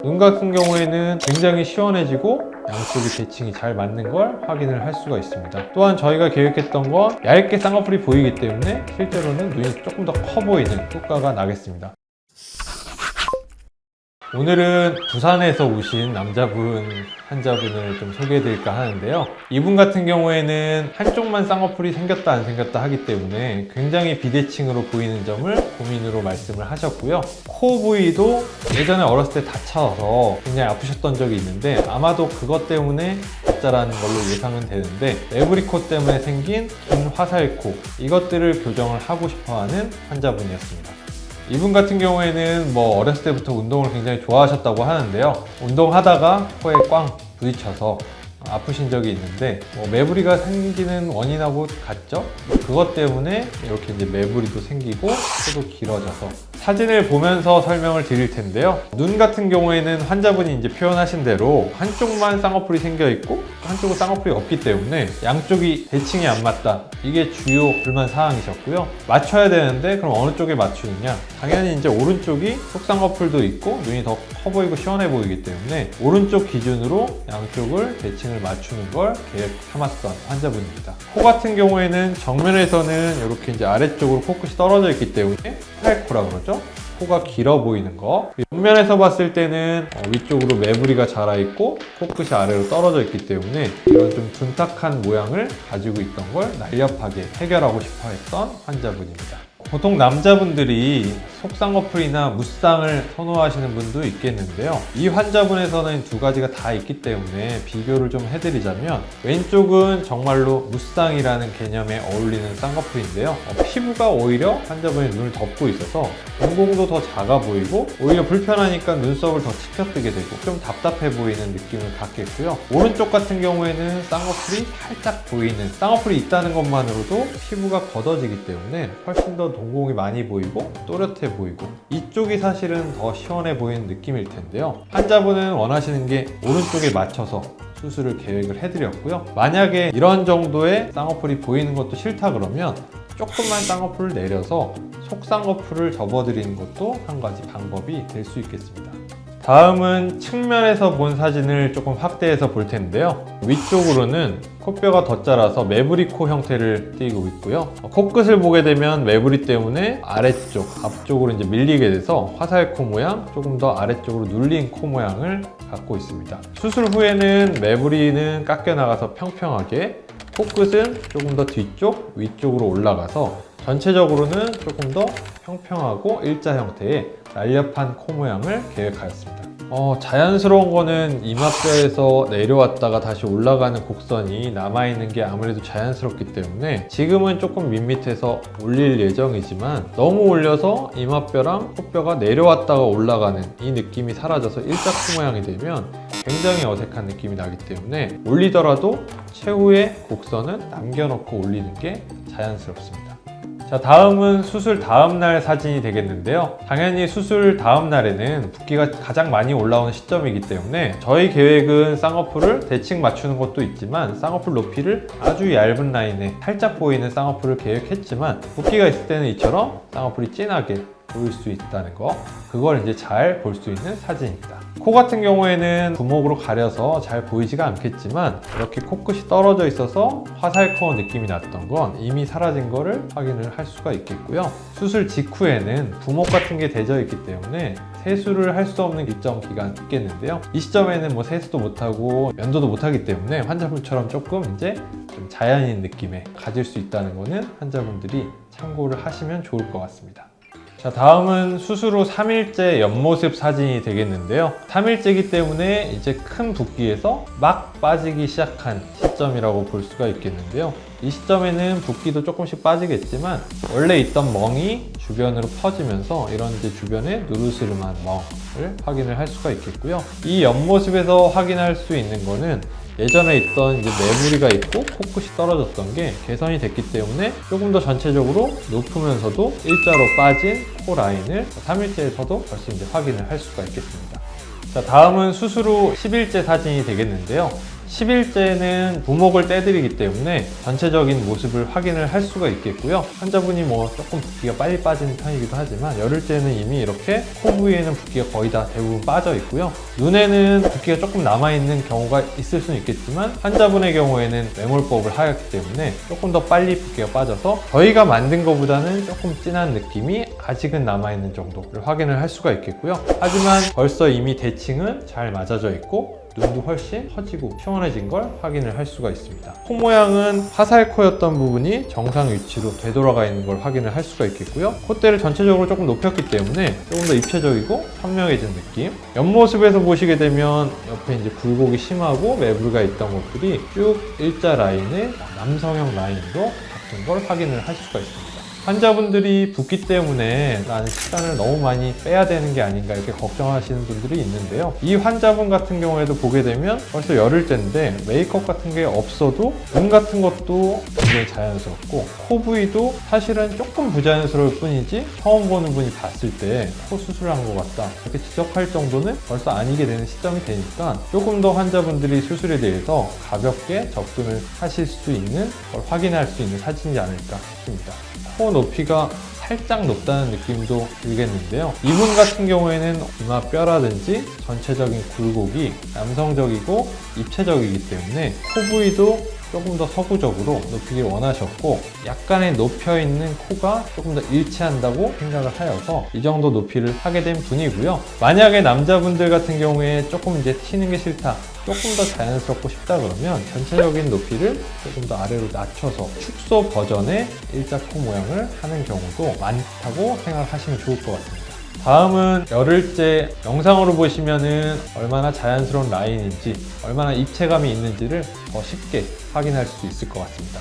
눈 같은 경우에는 굉장히 시원해지고 양쪽이 대칭이 잘 맞는 걸 확인을 할 수가 있습니다. 또한 저희가 계획했던 건 얇게 쌍꺼풀이 보이기 때문에 실제로는 눈이 조금 더 커 보이는 효과가 나겠습니다. 오늘은 부산에서 오신 남자분 환자분을 좀 소개해 드릴까 하는데요. 이분 같은 경우에는 한쪽만 쌍꺼풀이 생겼다 안 생겼다 하기 때문에 굉장히 비대칭으로 보이는 점을 고민으로 말씀을 하셨고요. 코 부위도 예전에 어렸을 때 다쳐서 굉장히 아프셨던 적이 있는데 아마도 그것 때문에 가짜라는 걸로 예상은 되는데 매부리코 때문에 생긴 긴 화살코, 이것들을 교정을 하고 싶어하는 환자분이었습니다. 이분 같은 경우에는 어렸을 때부터 운동을 굉장히 좋아하셨다고 하는데요. 운동하다가 코에 꽝 부딪혀서 아프신 적이 있는데 매부리가 생기는 원인하고 같죠? 그것 때문에 이렇게 이제 매부리도 생기고 코도 길어져서 사진을 보면서 설명을 드릴 텐데요. 눈 같은 경우에는 환자분이 이제 표현하신 대로 한쪽만 쌍꺼풀이 생겨 있고 한쪽은 쌍꺼풀이 없기 때문에 양쪽이 대칭이 안 맞다. 이게 주요 불만 사항이셨고요. 맞춰야 되는데 그럼 어느 쪽에 맞추느냐? 당연히 이제 오른쪽이 속쌍꺼풀도 있고 눈이 더 커 보이고 시원해 보이기 때문에 오른쪽 기준으로 양쪽을 대칭을 맞추는 걸 계획 삼았던 환자분입니다. 코 같은 경우에는 정면에서는 이렇게 이제 아래쪽으로 코끝이 떨어져 있기 때문에 화살코라 그러죠. 코가 길어 보이는 거. 정면에서 봤을 때는 위쪽으로 매부리가 자라있고 코끝이 아래로 떨어져 있기 때문에 이런 좀 둔탁한 모양을 가지고 있던 걸 날렵하게 해결하고 싶어 했던 환자분입니다. 보통 남자분들이 속쌍꺼풀이나 무쌍을 선호하시는 분도 있겠는데요. 이 환자분에서는 두 가지가 다 있기 때문에 비교를 좀 해드리자면 왼쪽은 정말로 무쌍이라는 개념에 어울리는 쌍꺼풀인데요. 피부가 오히려 환자분의 눈을 덮고 있어서 동공도 더 작아 보이고 오히려 불편하니까 눈썹을 더 치켜뜨게 되고 좀 답답해 보이는 느낌을 갖겠고요. 오른쪽 같은 경우에는 쌍꺼풀이 살짝 보이는, 쌍꺼풀이 있다는 것만으로도 피부가 걷어지기 때문에 훨씬 더 동공이 많이 보이고 또렷해 보이고 이쪽이 사실은 더 시원해 보이는 느낌일 텐데요. 환자분은 원하시는 게 오른쪽에 맞춰서 수술을 계획을 해드렸고요. 만약에 이런 정도의 쌍꺼풀이 보이는 것도 싫다 그러면 조금만 쌍꺼풀을 내려서 속쌍꺼풀을 접어드리는 것도 한 가지 방법이 될 수 있겠습니다. 다음은 측면에서 본 사진을 조금 확대해서 볼 텐데요. 위쪽으로는 코뼈가 더 자라서 매부리코 형태를 띠고 있고요. 코끝을 보게 되면 매부리 때문에 아래쪽, 앞쪽으로 이제 밀리게 돼서 화살코 모양, 조금 더 아래쪽으로 눌린 코 모양을 갖고 있습니다. 수술 후에는 매부리는 깎여 나가서 평평하게, 코끝은 조금 더 뒤쪽, 위쪽으로 올라가서 전체적으로는 조금 더 평평하고 일자 형태의 날렵한 코 모양을 계획하였습니다. 자연스러운 거는 이마뼈에서 내려왔다가 다시 올라가는 곡선이 남아있는 게 아무래도 자연스럽기 때문에 지금은 조금 밋밋해서 올릴 예정이지만 너무 올려서 이마뼈랑 코뼈가 내려왔다가 올라가는 이 느낌이 사라져서 일자 코 모양이 되면 굉장히 어색한 느낌이 나기 때문에 올리더라도 최후의 곡선은 남겨놓고 올리는 게 자연스럽습니다. 자, 다음은 수술 다음날 사진이 되겠는데요. 당연히 수술 다음날에는 붓기가 가장 많이 올라오는 시점이기 때문에 저희 계획은 쌍꺼풀을 대칭 맞추는 것도 있지만 쌍꺼풀 높이를 아주 얇은 라인에 살짝 보이는 쌍꺼풀을 계획했지만 붓기가 있을 때는 이처럼 쌍꺼풀이 진하게 보일 수 있다는 거, 그걸 이제 잘 볼 수 있는 사진입니다. 코 같은 경우에는 구멍으로 가려서 잘 보이지가 않겠지만 이렇게 코끝이 떨어져 있어서 화살코 느낌이 났던 건 이미 사라진 거를 확인을 할 수가 있겠고요. 수술 직후에는 부목 같은 게 되져 있기 때문에 세수를 할 수 없는 일정 기간 있겠는데요. 이 시점에는 세수도 못하고 면도도 못하기 때문에 환자분처럼 조금 이제 좀 자연인 느낌에 가질 수 있다는 거는 환자분들이 참고를 하시면 좋을 것 같습니다. 자, 다음은 수술 후 3일째 옆모습 사진이 되겠는데요. 3일째이기 때문에 이제 큰 붓기에서 막 빠지기 시작한 시점이라고 볼 수가 있겠는데요. 이 시점에는 붓기도 조금씩 빠지겠지만 원래 있던 멍이 주변으로 퍼지면서 이런 이제 주변에 누르스름한 멍을 확인을 할 수가 있겠고요. 이 옆모습에서 확인할 수 있는 거는 예전에 있던 이제 매부리가 있고 코끝이 떨어졌던 게 개선이 됐기 때문에 조금 더 전체적으로 높으면서도 일자로 빠진 코 라인을 3일째에서도 벌써 이제 확인을 할 수가 있겠습니다. 자, 다음은 수술 후 10일째 사진이 되겠는데요. 10일째는 부목을 떼드리기 때문에 전체적인 모습을 확인을 할 수가 있겠고요. 환자분이 뭐 조금 붓기가 빨리 빠지는 편이기도 하지만 열흘째는 이미 이렇게 코 부위에는 붓기가 거의 다 대부분 빠져 있고요. 눈에는 붓기가 조금 남아있는 경우가 있을 수는 있겠지만 환자분의 경우에는 매몰법을 하였기 때문에 조금 더 빨리 붓기가 빠져서 저희가 만든 것보다는 조금 진한 느낌이 아직은 남아있는 정도를 확인을 할 수가 있겠고요. 하지만 벌써 이미 대칭은 잘 맞아져 있고 눈도 훨씬 커지고 시원해진 걸 확인을 할 수가 있습니다. 코 모양은 화살코였던 부분이 정상 위치로 되돌아가 있는 걸 확인을 할 수가 있겠고요. 콧대를 전체적으로 조금 높였기 때문에 조금 더 입체적이고 선명해진 느낌. 옆모습에서 보시게 되면 옆에 이제 굴곡이 심하고 매부리가 있던 것들이 쭉 일자 라인의 남성형 라인으로 바뀐 걸 확인을 할 수가 있습니다. 환자분들이 붓기 때문에 나는 시간을 너무 많이 빼야 되는 게 아닌가 이렇게 걱정하시는 분들이 있는데요. 이 환자분 같은 경우에도 보게 되면 벌써 열흘째인데 메이크업 같은 게 없어도 눈 같은 것도 굉장히 자연스럽고 코 부위도 사실은 조금 부자연스러울 뿐이지 처음 보는 분이 봤을 때 코 수술한 것 같다 이렇게 지적할 정도는 벌써 아니게 되는 시점이 되니까 조금 더 환자분들이 수술에 대해서 가볍게 접근을 하실 수 있는 걸 확인할 수 있는 사진이지 않을까 싶습니다. 코 높이가 살짝 높다는 느낌도 들겠는데요. 이분 같은 경우에는 이마 뼈라든지 전체적인 굴곡이 남성적이고 입체적이기 때문에 코 부위도 조금 더 서구적으로 높이길 원하셨고 약간의 높여있는 코가 조금 더 일치한다고 생각을 하여서 이 정도 높이를 하게 된 분이고요. 만약에 남자분들 같은 경우에 조금 이제 튀는 게 싫다 조금 더 자연스럽고 싶다 그러면 전체적인 높이를 조금 더 아래로 낮춰서 축소 버전의 일자 코 모양을 하는 경우도 많다고 생각하시면 좋을 것 같습니다. 다음은 열흘째 영상으로 보시면은 얼마나 자연스러운 라인인지 얼마나 입체감이 있는지를 더 쉽게 확인할 수 있을 것 같습니다.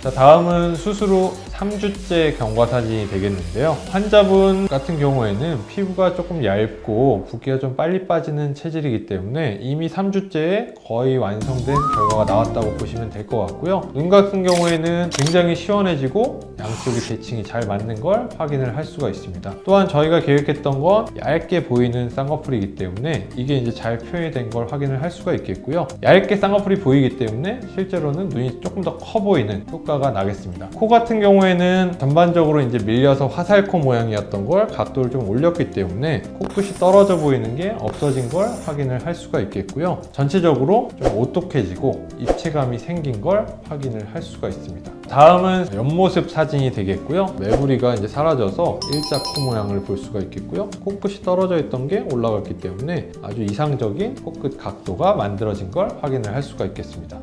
자, 다음은 수술 후 3주째 경과 사진이 되겠는데요. 환자분 같은 경우에는 피부가 조금 얇고 붓기가 좀 빨리 빠지는 체질이기 때문에 이미 3주째에 거의 완성된 결과가 나왔다고 보시면 될 것 같고요. 눈 같은 경우에는 굉장히 시원해지고 양쪽이 대칭이 잘 맞는 걸 확인을 할 수가 있습니다. 또한 저희가 계획했던 건 얇게 보이는 쌍꺼풀이기 때문에 이게 이제 잘 표현이 된 걸 확인을 할 수가 있겠고요. 얇게 쌍꺼풀이 보이기 때문에 실제로는 눈이 조금 더 커 보이는 효과가 나겠습니다. 코 같은 경우에는 전반적으로 이제 밀려서 화살코 모양이었던 걸 각도를 좀 올렸기 때문에 코끝이 떨어져 보이는 게 없어진 걸 확인을 할 수가 있겠고요. 전체적으로 좀 오똑해지고 입체감이 생긴 걸 확인을 할 수가 있습니다. 다음은 옆모습 사진이 되겠고요. 매부리가 이제 사라져서 일자 코 모양을 볼 수가 있겠고요. 코끝이 떨어져 있던 게 올라갔기 때문에 아주 이상적인 코끝 각도가 만들어진 걸 확인을 할 수가 있겠습니다.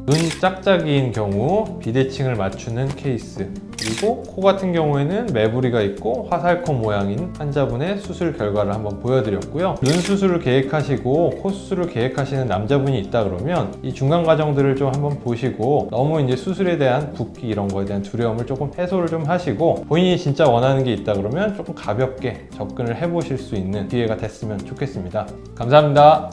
눈 짝짝이인 경우 비대칭을 맞추는 케이스, 그리고 코 같은 경우에는 매부리가 있고 화살코 모양인 환자분의 수술 결과를 한번 보여드렸고요. 눈 수술을 계획하시고 코 수술을 계획하시는 남자분이 있다 그러면 이 중간 과정들을 좀 한번 보시고 너무 이제 수술에 대한 붓기 이런 거에 대한 두려움을 조금 해소를 좀 하시고 본인이 진짜 원하는 게 있다 그러면 조금 가볍게 접근을 해보실 수 있는 기회가 됐으면 좋겠습니다. 감사합니다.